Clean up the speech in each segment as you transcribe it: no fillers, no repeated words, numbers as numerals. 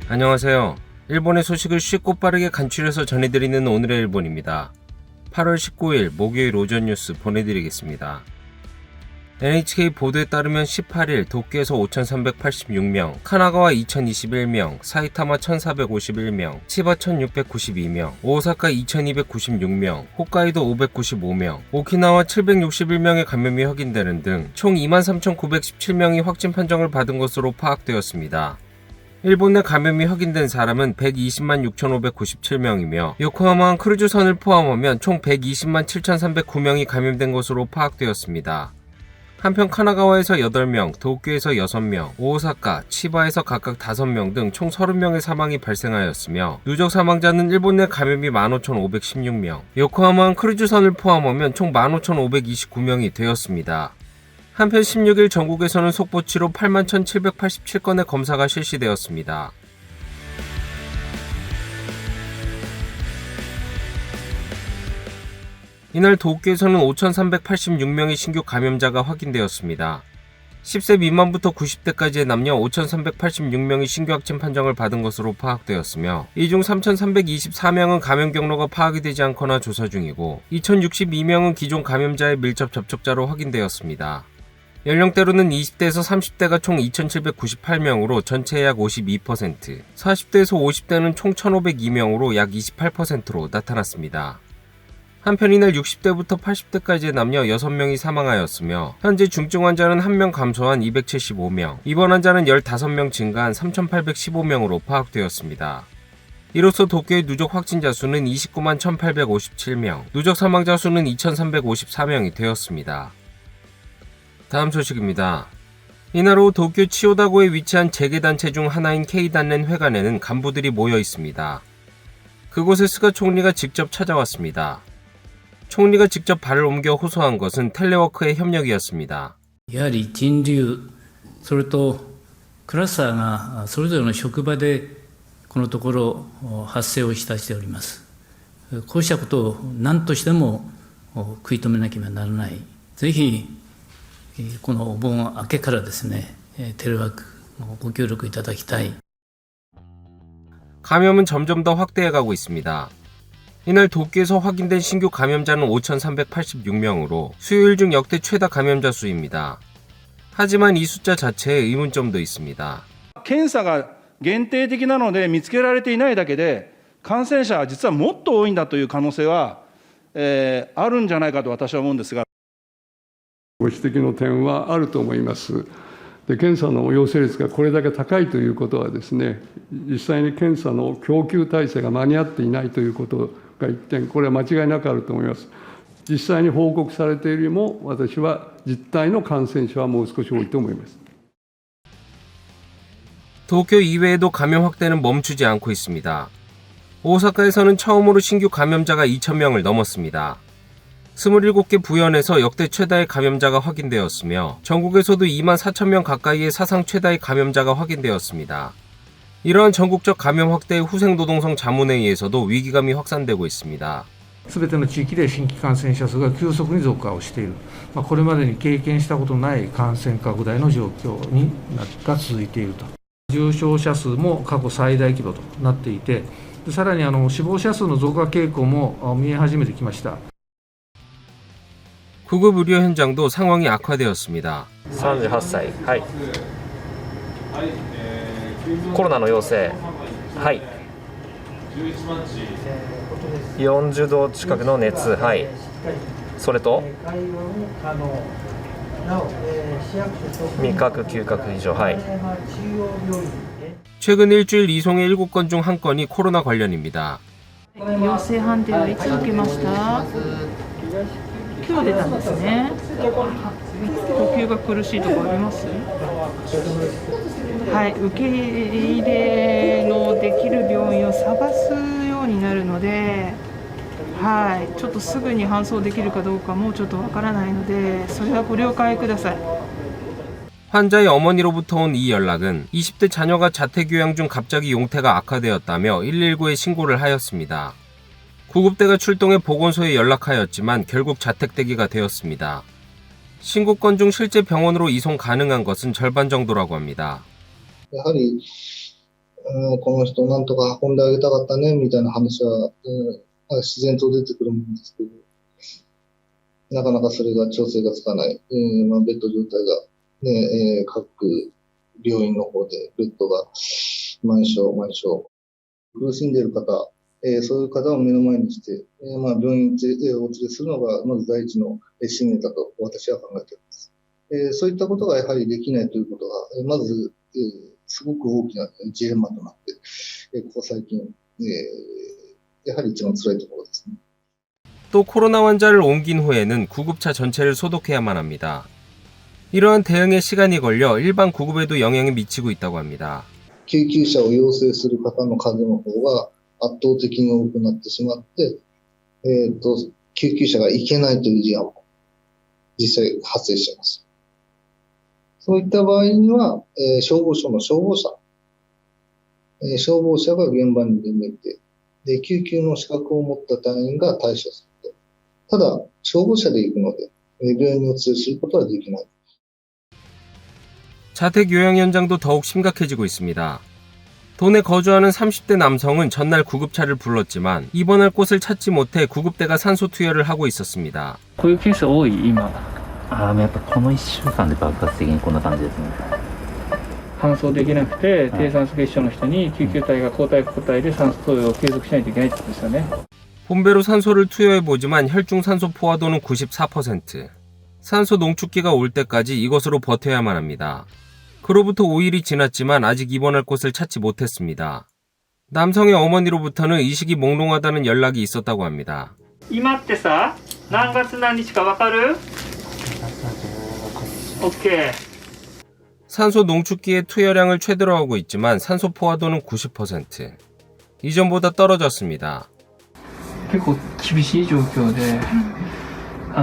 안녕하세요. 일본의 소식을 쉽고 빠르게 간추려서 전해드리는 오늘의 일본입니다. 8월 19일 목요일 오전 뉴스 보내드리겠습니다. NHK 보도에 따르면 18일 도쿄에서 5,386명, 카나가와 2,021명, 사이타마 1,451명, 치바 1,692명, 오사카 2,296명, 홋카이도 595명, 오키나와 761명의 감염이 확인되는 등 총 23,917명이 확진 판정을 받은 것으로 파악되었습니다. 일본 내 감염이 확인된 사람은 120만 6,597명이며 요코하마항 크루즈선을 포함하면 총 120만 7,309명이 감염된 것으로 파악되었습니다. 한편 카나가와에서 8명, 도쿄에서 6명, 오사카, 치바에서 각각 5명 등 총 30명의 사망이 발생하였으며 누적 사망자는 일본 내 감염이 15,516명, 요코하마항 크루즈선을 포함하면 총 15,529명이 되었습니다. 한편 16일 전국에서는 속보치로 81,787건의 검사가 실시되었습니다. 이날 도쿄에서는 5,386명의 신규 감염자가 확인되었습니다. 10세 미만부터 90대까지의 남녀 5,386명이 신규 확진 판정을 받은 것으로 파악되었으며 이 중 3,324명은 감염 경로가 파악이 되지 않거나 조사 중이고 2,062명은 기존 감염자의 밀접 접촉자로 확인되었습니다. 연령대로는 20대에서 30대가 총 2,798명으로 전체의 약 52%, 40대에서 50대는 총 1,502명으로 약 28%로 나타났습니다. 한편 이날 60대부터 80대까지의 남녀 6명이 사망하였으며 현재 중증 환자는 1명 감소한 275명, 입원 환자는 15명 증가한 3,815명으로 파악되었습니다. 이로써 도쿄의 누적 확진자 수는 29만 1,857명, 누적 사망자 수는 2,354명이 되었습니다. 다음 소식입니다. 이날 오후 도쿄 치요다고에 위치한 재계단체 중 하나인 K단렌 회관에는 간부들이 모여 있습니다. 그곳에 스가 총리가 직접 찾아왔습니다. 총리가 직접 발을 옮겨 호소한 것은 텔레워크의 협력이었습니다. やはり人流、それとクラスターがそれぞれの職場でこのところ発生をいたしております。こうしたことを何としても食い止めなければならない。ぜひこのお盆明けからですね、テレワークご協力いただきたい。 감염은 점점 더 확대해가고 있습니다. 이날 도쿄에서 확인된 신규 감염자는 5,386명으로 수요일 중 역대 최다 감염자 수입니다. 하지만 이 숫자 자체에 의문점도 있습니다. 検査が限定的なので見つけられていないだけで感染者は実はもっと多いんだという可能性は、あるんじゃないかと私は思うんですが。ご指摘の点はあると思います。で、検査の陽性率がこれだけ高いということはですね、実際に検査の供給体制が間に合っていないということが一点、これは間違いなくあると思います。実際に報告されているよりも、私は実態の感染者はもう少し多いと思います。 도쿄 이외에도 감염 확대는 멈추지 않고 있습니다. 오사카에서는 처음으로 신규 감염자가 2,000명을 넘었습니다. 27개 부현에서 역대 최다의 감염자가 확인되었으며 전국에서도 2만 4천 명 가까이의 사상 최다의 감염자가 확인되었습니다. 이러한 전국적 감염 확대의 후생노동성 자문회의에서도 위기감이 확산되고 있습니다. すべての地域で新規感染者数が急速に増加をしている、これまでに経験したことのない感染拡大の状況が続いていると。重症者数も過去最大規模となっていて、さらに死亡者数の増加傾向も見え始めてきました。 구급 의료 현장도 상황이 악화되었습니다. 38歳、はい。コロナの陽性、はい。40度近くの熱、はい。それと味覚、嗅覚異常、はい。 최근 일주일 이송의 7건 중 1건이 코로나 관련입니다. 陽性判定はいつ受けました？今日出たんですね。呼吸が苦しいとかあります？はい、受け入れのできる病院を探すようになるので、はい、ちょっとすぐに搬送できるかどうかもちょっとわからないので、それはご了解ください。 환자의 어머니로부터 온 이 연락은 20대 자녀가 자택교양 중 갑자기 용태가 악화되었다며 119에 신고를 하였습니다. 구급대가 출동해 보건소에 연락하였지만 결국 자택대기가 되었습니다. 신고건 중 실제 병원으로 이송 가능한 것은 절반 정도라고 합니다. やはりこの人なんとか運んであげたかったね、みたいな話は、自然と出てくるもんですけど、なかなかそれが調整がつかない。ベッド状態が、ね、各病院の方でベッドが満床。苦しんでいる方、そういう方を目の前にして、病院にお連れするのが、まず第一の使命だと私は考えています。そういったことがやはりできないということが、まず、すごく大きなジレンマとなって、ここ最近、やはり一番辛いところですね。또 코로나 환자를 옮긴 후에는 구급차 전체를 소독해야만 합니다. 이러한 대응에 시간이 걸려 일반 구급에도 영향이 미치고 있다고 합니다. 救急車を要請する方の数の方が圧倒的に多くなってしまって、救急車が行けないという事案も実際発生しています。そういった場合には、消防署の消防車が現場に出向いて、で、救急の資格を持った隊員が対処すると。ただ、消防車で行くので、病院にお連れすることはできない。 자택 요양 현장도 더욱 심각해지고 있습니다. 도내 거주하는 30대 남성은 전날 구급차를 불렀지만 입원할 곳을 찾지 못해 구급대가 산소 투여를 하고 있었습니다. こういうケース多い今。やっぱこの1週間で爆発的にこんな感じですね。搬送できなくて低酸素血症の人に救急隊が交代で酸素投与を継続しないといけないってことですよね。 본배로 산소를 투여해보지만 혈중 산소 포화도는 94%. 산소 농축기가 올 때까지 이것으로 버텨야만 합니다. 그로부터 5일이 지났지만 아직 입원할 곳을 찾지 못했습니다. 남성의 어머니로부터는 의식이 몽롱하다는 연락이 있었다고 합니다. 今ってさ、何月何日かわかる？ 오케이. 산소 농축기의 투여량을 최대로 하고 있지만 산소 포화도는 90%. 이전보다 떨어졌습니다. 結構厳しい状況で、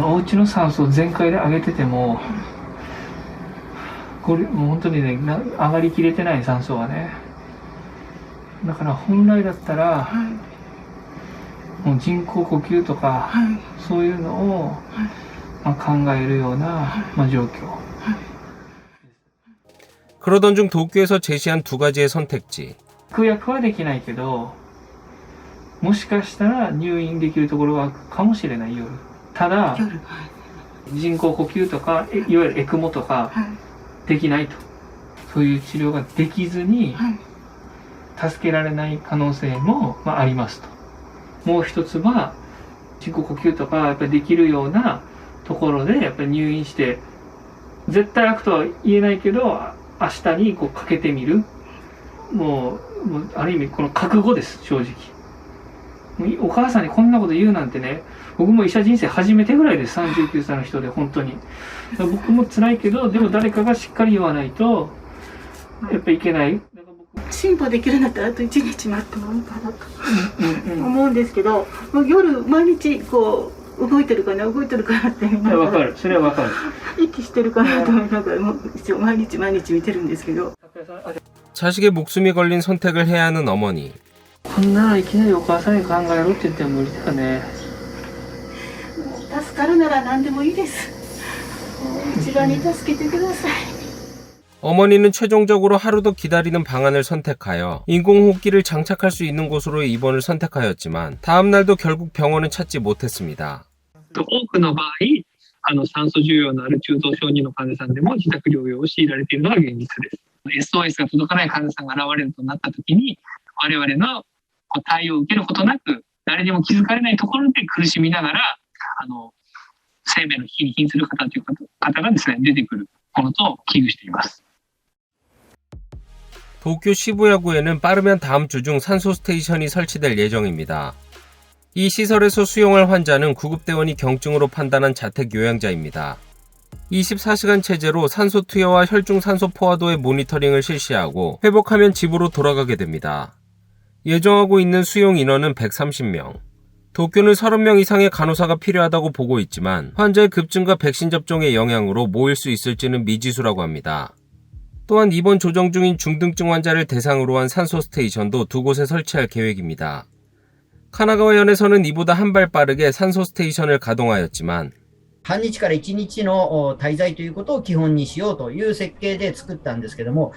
お家の酸素を全開で上げてても、これもう本当にね、上がりきれてない酸素がね。だから本来だったら、もう人工呼吸とか、そういうのを、考えるような、状況。 그러던 중 도쿄에서 제시한 두 가지의 선택지. 服薬はできないけど、もしかしたら入院できるところがあるかもしれない夜。ただ、人工呼吸とか、いわゆるエクモとか、できないと。そういう治療ができずに、助けられない可能性も、ありますと。もう一つは、人工呼吸とかやっぱりできるようなところでやっぱり入院して、絶対楽とは言えないけど、明日にこうかけてみる。もうある意味この覚悟です、正直。お母さんにこんなこと言うなんてね、僕も医者人生初めてぐらいです、39歳の人で、本当に。僕も辛いけど、でも誰かがしっかり言わないと、やっぱいけない。辛抱できるんだったらあと1日待ってもいいかなと思うんですけど、もう夜毎日こう動いてるかなってみんなわかる、それはわかる。息してるかなと思いながらもう一応毎日見てるんですけど。 자식의 목숨이 걸린 선택을 해야 하는 어머니. こんなのいきなりお母さんに考えろって言っても無理だよね。助かるなら何でもいいです。一番に助けてください。 어머니는 최종적으로 하루 더 기다리는 방안을 선택하여 인공호흡기를 장착할 수 있는 곳으로의 입원을 선택하였지만 다음 날도 결국 병원은 찾지 못했습니다. 多くの場合、酸素需要のある中等症2の患者さんでも自宅療養を強いられているのが現実です。SOS が届かない患者さんが現れるとなった時に、我々の対応を受けることなく、誰にも気づかれないところで苦しみながら、生命の危機に瀕する方という方がですね、出てくるものと危惧しています。 도쿄 시부야구에는 빠르면 다음 주 중 산소 스테이션이 설치될 예정입니다. 이 시설에서 수용할 환자는 구급대원이 경증으로 판단한 자택 요양자입니다. 24시간 체제로 산소 투여와 혈중 산소 포화도의 모니터링을 실시하고 회복하면 집으로 돌아가게 됩니다. 예정하고 있는 수용 인원은 130명. 도쿄는 30명 이상의 간호사가 필요하다고 보고 있지만 환자의 급증과 백신 접종의 영향으로 모일 수 있을지는 미지수라고 합니다. 또한 입원 조정 중인 중등증 환자를 대상으로 한 산소 스테이션도 두 곳에 설치할 계획입니다. 카나가와현에서는 이보다 한 발 빠르게 산소 스테이션을 가동하였지만 半日から1日の滞在ということを基本にしようという設計で作ったんですけども、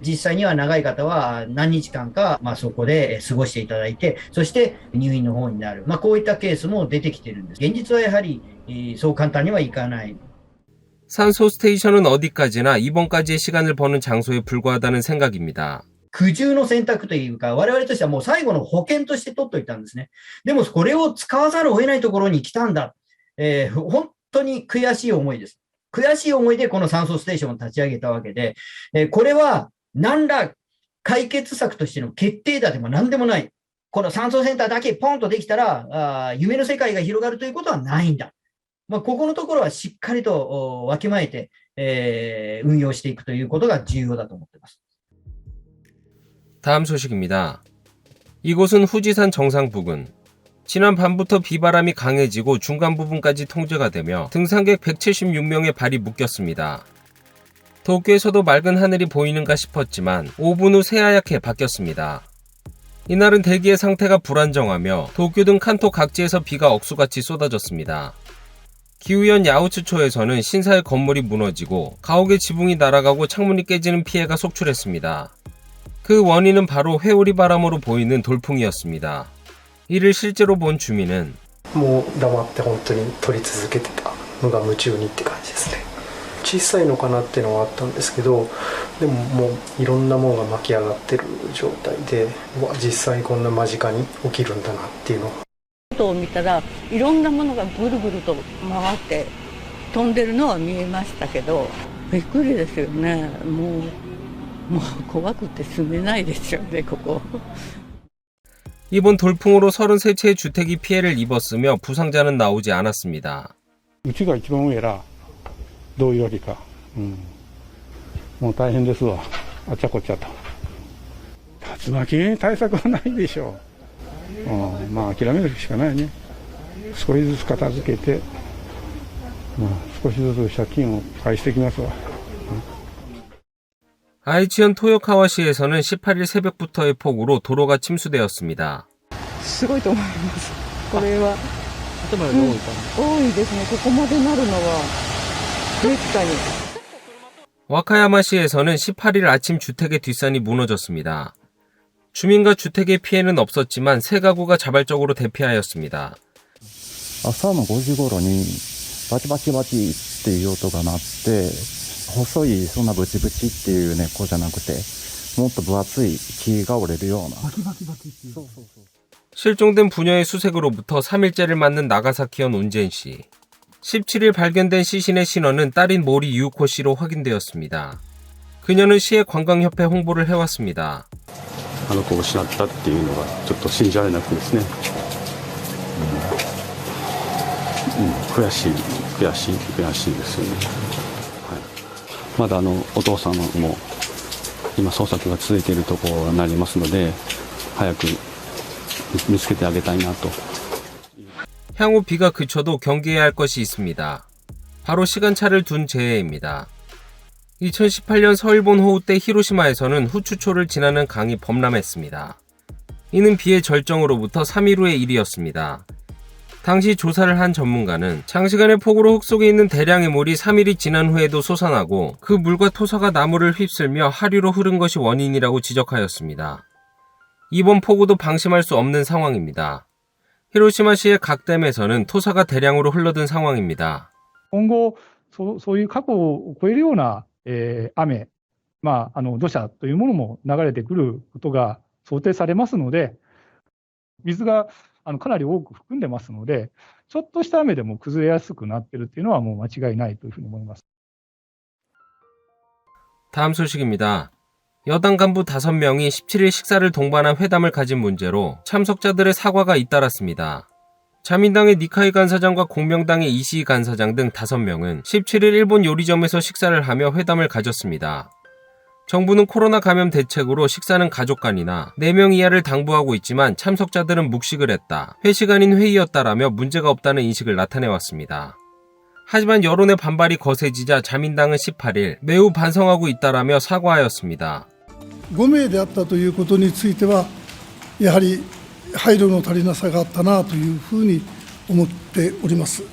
実際には長い方は何日間か、そこで過ごしていただいて、そして入院の方になる。こういったケースも出てきてるんです。現実はやはりそう簡単にはいかない。 산소 스테이션은 어디까지나 입원까지의 시간을 버는 장소에 불과하다는 생각입니다. 苦渋の選択というか、我々としてはもう最後の保険として取っておいたんですね。でもこれを使わざるを得ないところに来たんだ。本当に悔しい思いです。悔しい思いでこの酸素ステーションを立ち上げたわけで、これは何ら解決策としての決定打でも何でもない。この酸素センターだけポンとできたら、夢の世界が広がるということはないんだ。ここのところはしっかりとわきまえて、運用していくということが重要だと思っています。 다음 소식입니다. 이곳은 후지산 정상 부근. 지난 밤부터 비바람이 강해지고 중간 부분까지 통제가 되며 등산객 176명의 발이 묶였습니다. 도쿄에서도 맑은 하늘이 보이는가 싶었지만 5분 후 새하얗게 바뀌었습니다. 이날은 대기의 상태가 불안정하며 도쿄 등 칸토 각지에서 비가 억수같이 쏟아졌습니다. 기우현 야우츠초에서는 신사의 건물이 무너지고 가옥의 지붕이 날아가고 창문이 깨지는 피해가 속출했습니다. 그 원인은 바로 회오리 바람으로 보이는 돌풍이었습니다. 이를 실제로 본 주민은 もう黙って本当に撮り続けてたのが夢中にって感じですね。小さいのかなっていうのはあったんですけど、でももういろんなものが巻き上がってる状態で、実際こんな間近に起きるんだなっていうのを。外を見たらいろんなものがぐるぐると回って飛んでるのは見えましたけど、びっくりですよね。もう怖くて住めないですよね、ここ。 이번 돌풍으로 33채의 주택이 피해를 입었으며 부상자는 나오지 않았습니다. うちが一番上らどういうよりか、もう大変ですわ。あっちゃこっちゃと。竜巻対策はないでしょう。諦めるしかないね。少しずつ片付けて、少しずつ借金を返してきますわ。 아이치현 토요카와시에서는 18일 새벽부터의 폭우로 도로가 침수되었습니다. すごいと思います。これは多いですね。ここまでなるのはめったに。 와카야마시에서는 18일 아침 주택의 뒷산이 무너졌습니다. 주민과 주택의 피해는 없었지만 세 가구가 자발적으로 대피하였습니다. 朝の5時頃にバチバチバチっていう音が鳴って、細いそんなブチブチっていう根っこじゃなくて、もっと分厚い木が折れるような。 실종된 부녀의 수색으로부터 3일째를 맞는 나가사키현 운젠씨. 17일 발견된 시신의 신원은 딸인 모리 유우코 씨로 확인되었습니다. 그녀는 시의 관광협회 홍보를 해왔습니다. あの子を失ったっていうのがちょっと信じられなくてですね、悔しいですよね。まだお父さんも今捜索が続いているところになりますので、早く見つけてあげたいなと。 향후 비가 그쳐도 경계해야 할 것이 있습니다. 바로 시간차를 둔 재해입니다. 2018년 서일본 호우 때 히로시마에서는 후추초를 지나는 강이 범람했습니다. 이는 비의 절정으로부터 3일 후의 일이었습니다. 당시 조사를 한 전문가는 장시간의 폭우로 흙 속에 있는 대량의 물이 3일이 지난 후에도 솟아나고 그 물과 토사가 나무를 휩쓸며 하류로 흐른 것이 원인이라고 지적하였습니다. 이번 폭우도 방심할 수 없는 상황입니다. 히로시마시의 각 댐에서는 토사가 대량으로 흘러든 상황입니다. 今後そういう過去を超えるような雨、土砂というものも流れてくることが想定されますので、水がかなり多く含んでますので、ちょっとした雨でも崩れやすくなっているというのはもう間違いないというふうに思います。 다음 소식입니다. 여당 간부 5명이 17일 식사를 동반한 회담을 가진 문제로 참석자들의 사과가 잇따랐습니다. 자민당의 니카이 간사장과 공명당의 이시이 간사장 등 5명은 17일 일본 요리점에서 식사를 하며 회담을 가졌습니다. 정부는 코로나 감염 대책으로 식사는 가족 간이나 4명 이하를 당부하고 있지만 참석자들은 묵식을 했다. 회식 아닌 회의였다라며 문제가 없다는 인식을 나타내왔습니다. 하지만 여론의 반발이 거세지자 자민당은 18일 매우 반성하고 있다라며 사과하였습니다. 5名であったということについてはやはり配慮の足りなさがあったなというふうに思っております。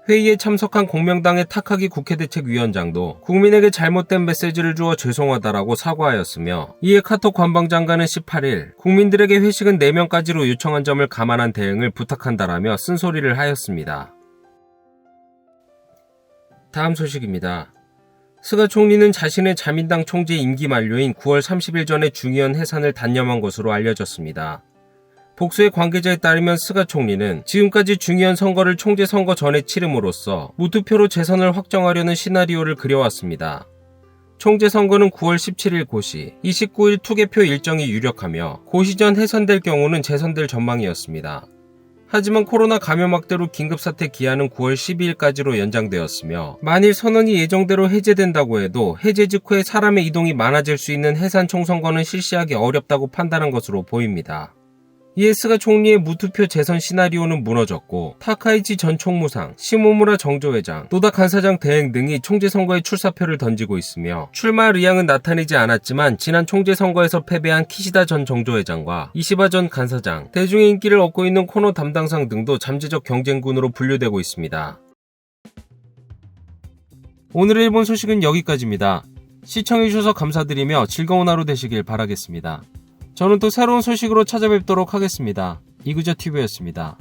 회의에 참석한 공명당의 타카기 국회대책위원장도 국민에게 잘못된 메시지를 주어 죄송하다라고 사과하였으며, 이에 카톡 관방장관은 18일 국민들에게 회식은 4명까지로 요청한 점을 감안한 대응을 부탁한다라며 쓴소리를 하였습니다. 다음 소식입니다. 스가 총리는 자신의 자민당 총재 임기 만료인 9월 30일 전에 중의원 해산을 단념한 것으로 알려졌습니다. 복수의 관계자에 따르면 스가 총리는 지금까지 중의원 선거를 총재 선거 전에 치름으로써 무투표로 재선을 확정하려는 시나리오를 그려왔습니다. 총재 선거는 9월 17일 고시, 29일 투개표 일정이 유력하며 고시 전 해산될 경우는 재선될 전망이었습니다. 하지만 코로나 감염 확대로 긴급사태 기한은 9월 12일까지로 연장되었으며, 만일 선언이 예정대로 해제된다고 해도 해제 직후에 사람의 이동이 많아질 수 있는 해산 총선거는 실시하기 어렵다고 판단한 것으로 보입니다. 이에 스가 총리의 무투표 재선 시나리오는 무너졌고, 타카이치 전 총무상, 시모무라 정조회장, 노다 간사장 대행 등이 총재 선거에 출사표를 던지고 있으며, 출마할 의향은 나타내지 않았지만 지난 총재 선거에서 패배한 키시다 전 정조회장과 이시바 전 간사장, 대중의 인기를 얻고 있는 코너 담당상 등도 잠재적 경쟁군으로 분류되고 있습니다. 오늘의 일본 소식은 여기까지입니다. 시청해주셔서 감사드리며 즐거운 하루 되시길 바라겠습니다. 저는 또 새로운 소식으로 찾아뵙도록 하겠습니다. 이그저TV였습니다.